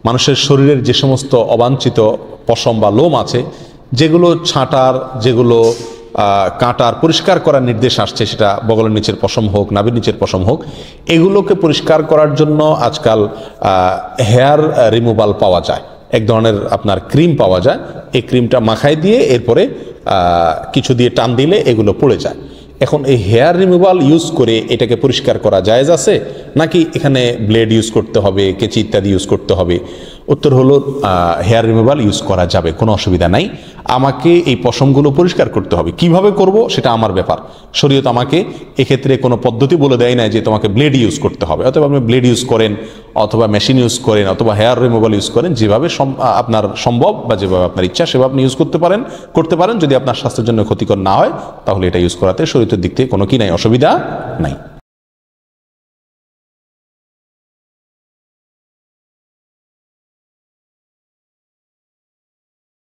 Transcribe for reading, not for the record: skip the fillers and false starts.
মানুষের শরীরের যে সমস্ত অবাঞ্ছিত পশম বা লোম আছে, যেগুলো ছাঁটার, যেগুলো কাটার, পরিষ্কার করার নির্দেশ আসছে, সেটা বগলের নিচের পশম হোক, নাভির নিচের পশম হোক, এগুলোকে পরিষ্কার করার জন্য আজকাল হেয়ার রিমুভাল পাওয়া যায়। এক ধরনের আপনার ক্রিম পাওয়া যায়। এই ক্রিমটা মাখায় দিয়ে এরপরে কিছু দিয়ে টান দিলে এগুলো পড়ে যায়। এখন এই হেয়ার রিমুভাল ইউজ করে এটাকে পরিষ্কার করা জায়েজ আছে, নাকি এখানে ব্লেড ইউজ করতে হবে, কেচি ইত্যাদি ইউজ করতে হবে? উত্তর হলো হেয়ার রিমুভাল ইউজ করা যাবে, কোনো অসুবিধা নাই। আমাকে এই পশমগুলো পরিষ্কার করতে হবে, কিভাবে করব সেটা আমার ব্যাপার। শরীয়ত আমাকে এক্ষেত্রে কোনো পদ্ধতি বলে দেয় না যে তোমাকে ব্লেড ইউজ করতে হবে। অথবা আপনি ব্লেড ইউজ করেন, অথবা মেশিন ইউজ করেন, অথবা হেয়ার রিমুভাল ইউজ করেন, যেভাবে আপনার সম্ভব বা যেভাবে আপনার ইচ্ছা সেভাবে আপনি ইউজ করতে পারেন। যদি আপনার স্বাস্থ্যের জন্য ক্ষতিকর না হয় তাহলে এটা ইউজ করাতে শরীয়তের দিক থেকে কোনো কি নাই, অসুবিধা নাই।